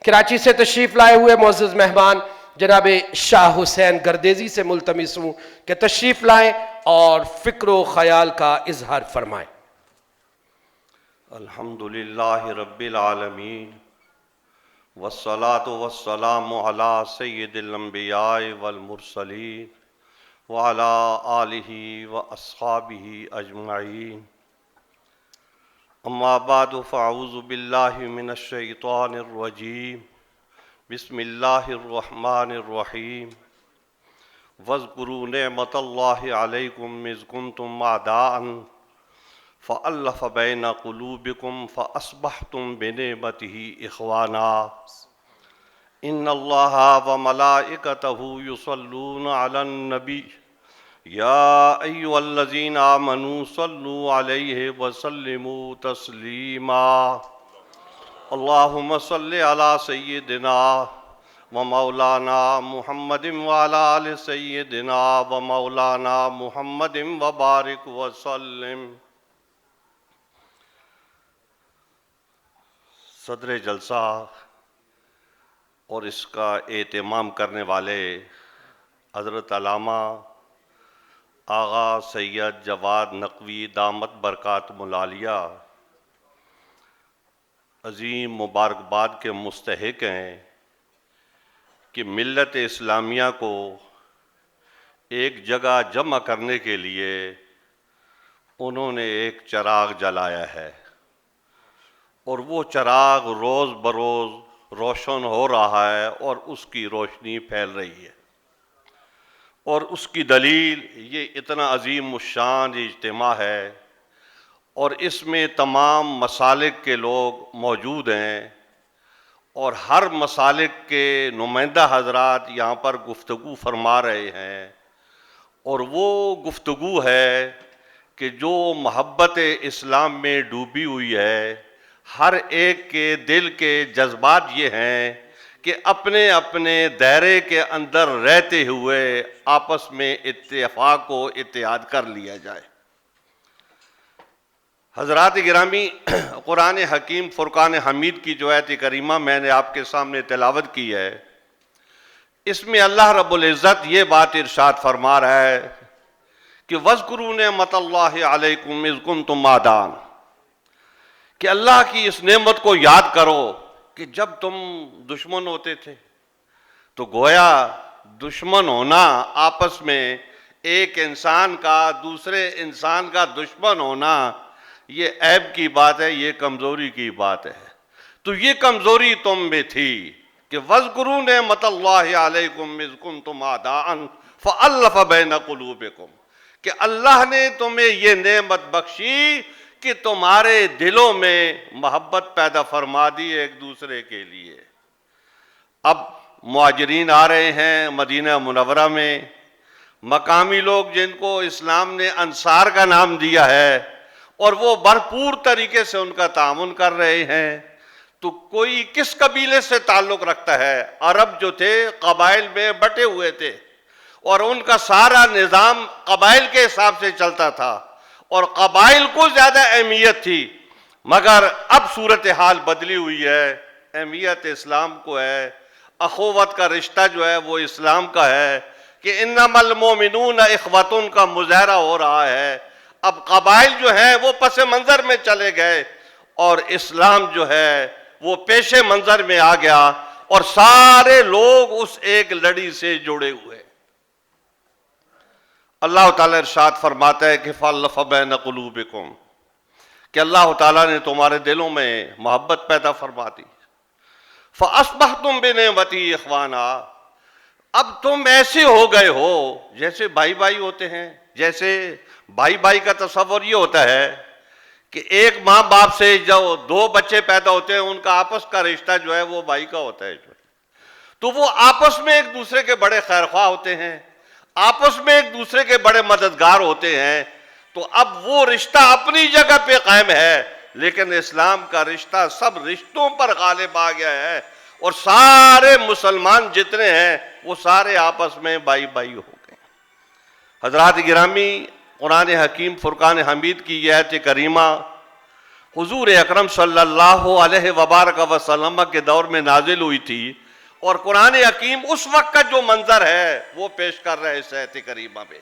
کراچی سے تشریف لائے ہوئے معزز مہمان جناب شاہ حسین گردیزی سے ملتمس ہوں کہ تشریف لائیں اور فکر و خیال کا اظہار فرمائیں۔ الحمدللہ رب العالمین والصلاة والسلام علی سید الانبیاء والمرسلین وعلی آلہ واصحابہ اجمعین، اما بعد فاعوذ باللہ من الشیطان الرجیم، بسم اللہ الرحمن الرحیم۔ واذکروا نعمت اللہ علیکم اذ کنتم اعداء فألف بین قلوبکم فاصبحتم بنعمتہ اخوانا، ان اللہ وملائکتہ یصلون علی النبی یا ایھا الذین آمنوا صلوا علیہ وسلموا تسلیما، اللہم صل علی سیدنا ومولانا محمد وعلی آل سیدنا ومولانا محمد وبارک وسلم۔ صدر جلسہ اور اس کا اہتمام کرنے والے حضرت علامہ آغا سید جواد نقوی دامت برکاتہم العالیہ عظیم مبارکباد کے مستحق ہیں کہ ملت اسلامیہ کو ایک جگہ جمع کرنے کے لیے انہوں نے ایک چراغ جلایا ہے، اور وہ چراغ روز بروز روشن ہو رہا ہے اور اس کی روشنی پھیل رہی ہے، اور اس کی دلیل یہ اتنا عظیم الشان اجتماع ہے، اور اس میں تمام مسالک کے لوگ موجود ہیں، اور ہر مسالک کے نمائندہ حضرات یہاں پر گفتگو فرما رہے ہیں، اور وہ گفتگو ہے کہ جو محبت اسلام میں ڈوبی ہوئی ہے، ہر ایک کے دل کے جذبات یہ ہیں کہ اپنے اپنے دائرے کے اندر رہتے ہوئے آپس میں اتفاق و اتحاد کر لیا جائے۔ حضرات گرامی، قرآن حکیم فرقان حمید کی جو آیت کریمہ میں نے آپ کے سامنے تلاوت کی ہے، اس میں اللہ رب العزت یہ بات ارشاد فرما رہا ہے کہ وَاذْكُرُوا نِعْمَتَ اللَّهِ عَلَيْكُمْ إِذْ كُنْتُمْ أَعْدَاءً، کہ اللہ کی اس نعمت کو یاد کرو کہ جب تم دشمن ہوتے تھے، تو گویا دشمن ہونا آپس میں ایک انسان کا دوسرے انسان کا دشمن ہونا یہ عیب کی بات ہے، یہ کمزوری کی بات ہے، تو یہ کمزوری تم میں تھی کہ وَاذْكُرُوا نِعْمَتَ اللَّهِ عَلَيْكُمْ إِذْ كُنْتُمْ أَعْدَاءً فَأَلَّفَ بَيْنَ قُلُوبِكُمْ، کہ اللہ نے تمہیں یہ نعمت بخشی کہ تمہارے دلوں میں محبت پیدا فرما دی ایک دوسرے کے لیے۔ اب مہاجرین آ رہے ہیں مدینہ منورہ میں، مقامی لوگ جن کو اسلام نے انصار کا نام دیا ہے، اور وہ بھرپور طریقے سے ان کا تعاون کر رہے ہیں، تو کوئی کس قبیلے سے تعلق رکھتا ہے؟ عرب جو تھے قبائل میں بٹے ہوئے تھے، اور ان کا سارا نظام قبائل کے حساب سے چلتا تھا، اور قبائل کو زیادہ اہمیت تھی، مگر اب صورتحال بدلی ہوئی ہے، اہمیت اسلام کو ہے، اخوت کا رشتہ جو ہے وہ اسلام کا ہے کہ انما المومنون اخوۃ کا مظاہرہ ہو رہا ہے۔ اب قبائل جو ہیں وہ پس منظر میں چلے گئے، اور اسلام جو ہے وہ پیش منظر میں آ گیا، اور سارے لوگ اس ایک لڑی سے جڑے ہوئے۔ اللہ تعالیٰ ارشاد فرماتا ہے کہ فَأَلَّفَ بَيْنَ قُلُوبِكُمْ، کہ اللہ تعالیٰ نے تمہارے دلوں میں محبت پیدا فرما دی۔ فَأَصْبَحْتُمْ بِنِعْمَتِهِ إِخْوَانًا، اب تم ایسے ہو گئے ہو جیسے بھائی بھائی ہوتے ہیں۔ جیسے بھائی بھائی کا تصور یہ ہوتا ہے کہ ایک ماں باپ سے جو دو بچے پیدا ہوتے ہیں ان کا آپس کا رشتہ جو ہے وہ بھائی کا ہوتا ہے، تو وہ آپس میں ایک دوسرے کے بڑے خیر خواہ ہوتے ہیں، آپس میں ایک دوسرے کے بڑے مددگار ہوتے ہیں، تو اب وہ رشتہ اپنی جگہ پہ قائم ہے، لیکن اسلام کا رشتہ سب رشتوں پر غالب آ گیا ہے، اور سارے مسلمان جتنے ہیں وہ سارے آپس میں بھائی بھائی ہو گئے۔ حضرات گرامی، قرآن حکیم فرقان حمید کی یہ آیت کریمہ حضور اکرم صلی اللہ علیہ وبارک وسلم کے دور میں نازل ہوئی تھی، اور قرآن حکیم اس وقت کا جو منظر ہے وہ پیش کر رہے اس آیت کریمہ میں،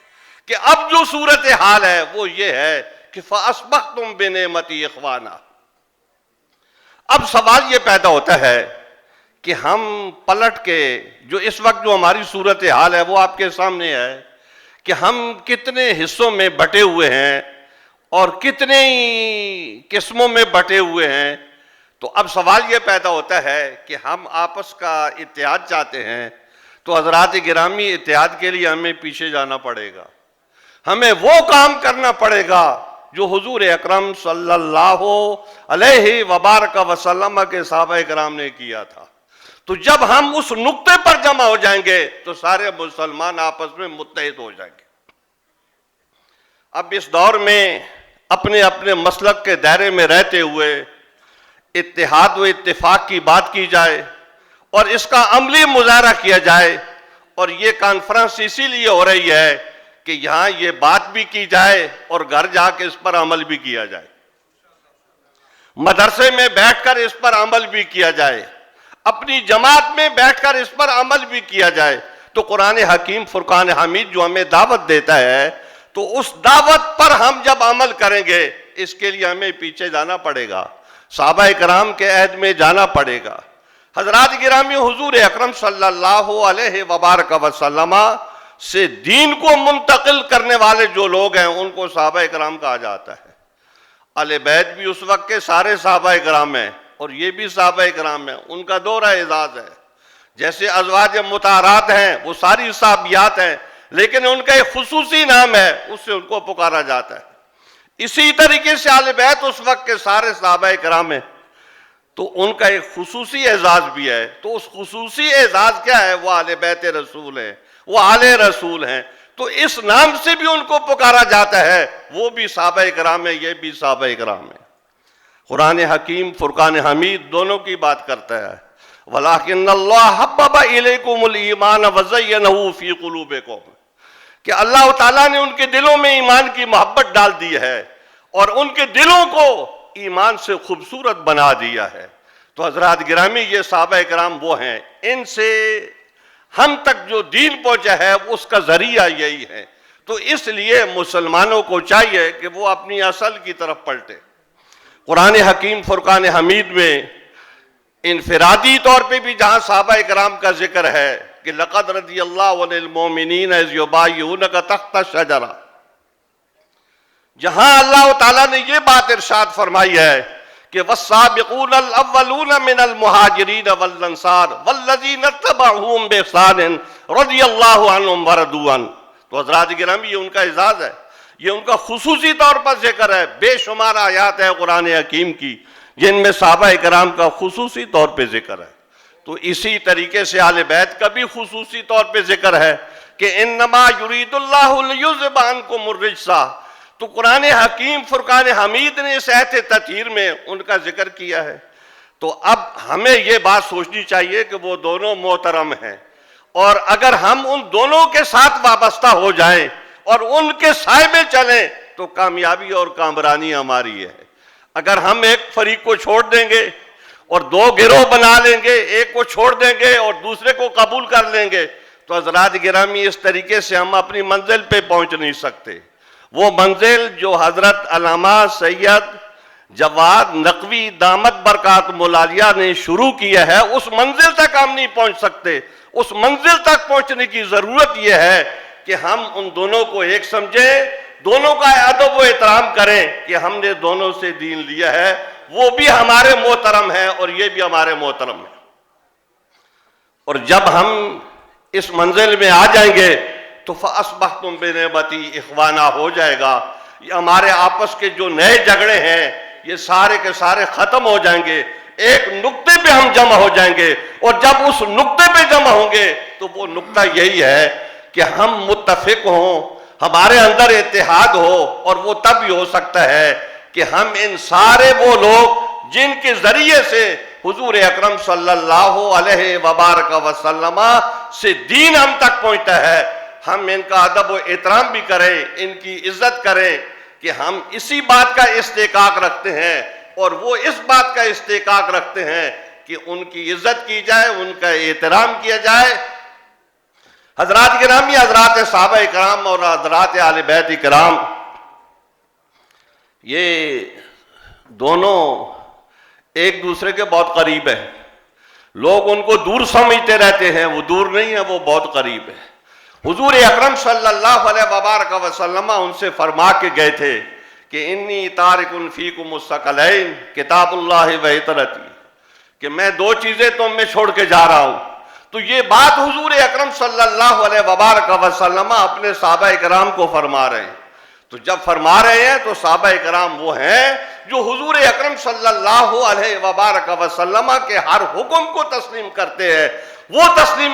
کہ اب جو صورتحال ہے وہ یہ ہے کہ فَأَصْبَحْتُمْ بِنِعْمَتِي إِخْوَانًا۔ اب سوال یہ پیدا ہوتا ہے کہ ہم پلٹ کے جو اس وقت جو ہماری صورتحال ہے وہ آپ کے سامنے ہے کہ ہم کتنے حصوں میں بٹے ہوئے ہیں اور کتنے قسموں میں بٹے ہوئے ہیں۔ تو اب سوال یہ پیدا ہوتا ہے کہ ہم آپس کا اتحاد چاہتے ہیں، تو حضرات گرامی اتحاد کے لیے ہمیں پیچھے جانا پڑے گا، ہمیں وہ کام کرنا پڑے گا جو حضور اکرم صلی اللہ علیہ وبارک وسلم کے صحابہ کرام نے کیا تھا۔ تو جب ہم اس نقطے پر جمع ہو جائیں گے تو سارے مسلمان آپس میں متحد ہو جائیں گے۔ اب اس دور میں اپنے اپنے مسلک کے دائرے میں رہتے ہوئے اتحاد و اتفاق کی بات کی جائے اور اس کا عملی مظاہرہ کیا جائے، اور یہ کانفرنس اسی لیے ہو رہی ہے کہ یہاں یہ بات بھی کی جائے اور گھر جا کے اس پر عمل بھی کیا جائے، مدرسے میں بیٹھ کر اس پر عمل بھی کیا جائے، اپنی جماعت میں بیٹھ کر اس پر عمل بھی کیا جائے۔ تو قرآن حکیم فرقان حمید جو ہمیں دعوت دیتا ہے، تو اس دعوت پر ہم جب عمل کریں گے اس کے لیے ہمیں پیچھے جانا پڑے گا، صحابہ کرام کے عہد میں جانا پڑے گا۔ حضرات گرامی، حضور اکرم صلی اللہ علیہ وبارک وسلم سے دین کو منتقل کرنے والے جو لوگ ہیں ان کو صحابہ کرام کہا جاتا ہے۔ اہل بیت بھی اس وقت کے سارے صحابہ کرام ہیں، اور یہ بھی صحابہ کرام ہیں، ان کا دورہ اعزاز ہے۔ جیسے ازواج مطہرات ہیں وہ ساری صحابیات ہیں، لیکن ان کا ایک خصوصی نام ہے، اس سے ان کو پکارا جاتا ہے۔ اسی طریقے سے اہل بیت اس وقت کے سارے صحابہ کرام ہیں، تو ان کا ایک خصوصی اعزاز بھی ہے۔ تو اس خصوصی اعزاز کیا ہے؟ وہ اہل بیت رسول ہیں، وہ آل رسول ہیں، تو اس نام سے بھی ان کو پکارا جاتا ہے۔ وہ بھی صحابہ کرام ہیں، یہ بھی صحابہ کرام ہیں۔ قرآن حکیم فرقان حمید دونوں کی بات کرتا ہے، وَلَٰكِنَّ اللَّهَ حَبَّبَ إِلَيْكُمُ الْإِيمَانَ وَزَيَّنَهُ فِي قُلُوبِكُمْ، کہ اللہ تعالیٰ نے ان کے دلوں میں ایمان کی محبت ڈال دی ہے اور ان کے دلوں کو ایمان سے خوبصورت بنا دیا ہے۔ تو حضرات گرامی، یہ صحابہ کرام وہ ہیں، ان سے ہم تک جو دین پہنچا ہے اس کا ذریعہ یہی ہے۔ تو اس لیے مسلمانوں کو چاہیے کہ وہ اپنی اصل کی طرف پلٹے۔ قرآن حکیم فرقان حمید میں انفرادی طور پہ بھی جہاں صحابہ کرام کا ذکر ہے کہ لقد رضی اللہ عن المؤمنین اذ یبایعونک تحت الشجرہ، جہاں اللہ تعالیٰ نے یہ بات ارشاد فرمائی ہے کہ والسابقون الاولون من المہاجرین والانصار والذین اتبعوہم باحسان رضی اللہ عنہم ورضوا عنہ۔ تو حضرات گرامی، یہ ان کا اعزاز ہے، یہ ان کا خصوصی طور پر ذکر ہے۔ بے شمار آیات ہے قرآن حکیم کی جن میں صحابہ کرام کا خصوصی طور پہ ذکر ہے۔ تو اسی طریقے سے اہل بیت کا بھی خصوصی طور پہ ذکر ہے کہ انما یرید اللہ لیذھب عنکم الرجس۔ تو قرآن حکیم فرقان حمید نے اس آیت تطہیر میں ان کا ذکر کیا ہے۔ تو اب ہمیں یہ بات سوچنی چاہیے کہ وہ دونوں محترم ہیں، اور اگر ہم ان دونوں کے ساتھ وابستہ ہو جائیں اور ان کے سائے میں چلیں تو کامیابی اور کامرانی ہماری ہے۔ اگر ہم ایک فریق کو چھوڑ دیں گے اور دو گروہ بنا لیں گے، ایک کو چھوڑ دیں گے اور دوسرے کو قبول کر لیں گے، تو حضرات گرامی اس طریقے سے ہم اپنی منزل پہ پہنچ نہیں سکتے۔ وہ منزل جو حضرت علامہ سید جواد نقوی دامت برکات ملالیہ نے شروع کیا ہے، اس منزل تک ہم نہیں پہنچ سکتے۔ اس منزل تک پہنچنے کی ضرورت یہ ہے کہ ہم ان دونوں کو ایک سمجھیں، دونوں کا ادب و احترام کریں کہ ہم نے دونوں سے دین لیا ہے، وہ بھی ہمارے محترم ہیں اور یہ بھی ہمارے محترم ہیں۔ اور جب ہم اس منزل میں آ جائیں گے تو فَأَصْبَحْتُمْ بِنِعْمَتِي إِخْوَانًا ہو جائے گا۔ یہ ہمارے آپس کے جو نئے جھگڑے ہیں یہ سارے کے سارے ختم ہو جائیں گے، ایک نقطے پہ ہم جمع ہو جائیں گے، اور جب اس نقطے پہ جمع ہوں گے تو وہ نقطہ یہی ہے کہ ہم متفق ہوں، ہمارے اندر اتحاد ہو، اور وہ تب ہی ہو سکتا ہے کہ ہم ان سارے وہ لوگ جن کے ذریعے سے حضور اکرم صلی اللہ علیہ وبارک وسلم سے دین ہم تک پہنچتا ہے، ہم ان کا ادب و احترام بھی کریں، ان کی عزت کریں، کہ ہم اسی بات کا استحقاق رکھتے ہیں اور وہ اس بات کا استحقاق رکھتے ہیں کہ ان کی عزت کی جائے، ان کا احترام کیا جائے۔ حضرات گرامی، حضرات صحابہ کرام اور حضرات اہل بیت کرام، یہ دونوں ایک دوسرے کے بہت قریب ہیں۔ لوگ ان کو دور سمجھتے رہتے ہیں، وہ دور نہیں ہے، وہ بہت قریب ہے۔ حضور اکرم صلی اللہ علیہ وبارک وسلم ان سے فرما کے گئے تھے کہ انی تارک فیکم الثقلین کتاب اللہ و عطرتی، کہ میں دو چیزیں تم میں چھوڑ کے جا رہا ہوں۔ تو یہ بات حضور اکرم صلی اللہ علیہ وبارک وسلم اپنے صحابہ کرام کو فرما رہے ہیں۔ تو جب فرما رہے ہیں تو صحابہ کرام وہ ہیں جو حضور اکرم صلی اللہ علیہ وبارک وسلم کے ہر حکم کو تسلیم کرتے ہیں۔ وہ تسلیم،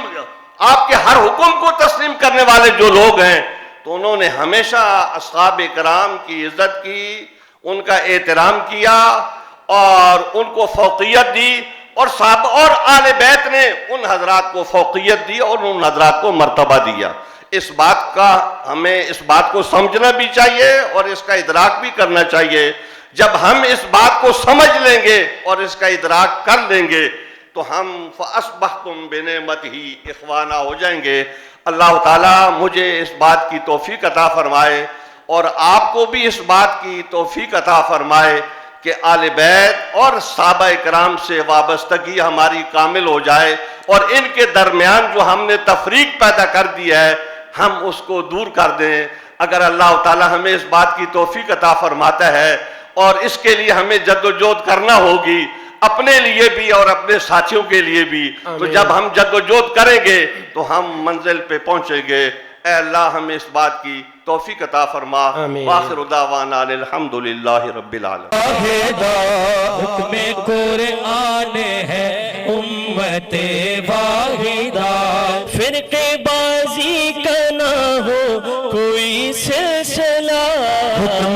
آپ کے ہر حکم کو تسلیم کرنے والے جو لوگ ہیں، تو انہوں نے ہمیشہ اصحاب کرام کی عزت کی، ان کا احترام کیا اور ان کو فوقیت دی، اور صحابہ اور آل بیت نے ان حضرات کو فوقیت دی اور ان حضرات کو مرتبہ دیا۔ اس بات کا ہمیں اس بات کو سمجھنا بھی چاہیے اور اس کا ادراک بھی کرنا چاہیے۔ جب ہم اس بات کو سمجھ لیں گے اور اس کا ادراک کر لیں گے تو ہم فَأَصْبَحْتُمْ بِنِعْمَتِهِ اخوانا ہو جائیں گے۔ اللہ تعالیٰ مجھے اس بات کی توفیق عطا فرمائے اور آپ کو بھی اس بات کی توفیق عطا فرمائے کہ آل بیت اور صحابہ کرام سے وابستگی ہماری کامل ہو جائے، اور ان کے درمیان جو ہم نے تفریق پیدا کر دی ہے ہم اس کو دور کر دیں۔ اگر اللہ تعالیٰ ہمیں اس بات کی توفیق عطا فرماتا ہے، اور اس کے لیے ہمیں جدوجہد کرنا ہوگی، اپنے لیے بھی اور اپنے ساتھیوں کے لیے بھی، تو جب ہم جدوجہد کریں گے تو ہم منزل پہ پہنچیں گے۔ اے اللہ ہمیں اس بات کی توفیق عطا فرما۔ وآخر دعوانا الحمدللہ رب العالمین۔ حکم قرآن ہے امت واحدہ، فرقے بازی کا نہ ہو کوئی سلسلہ، حکم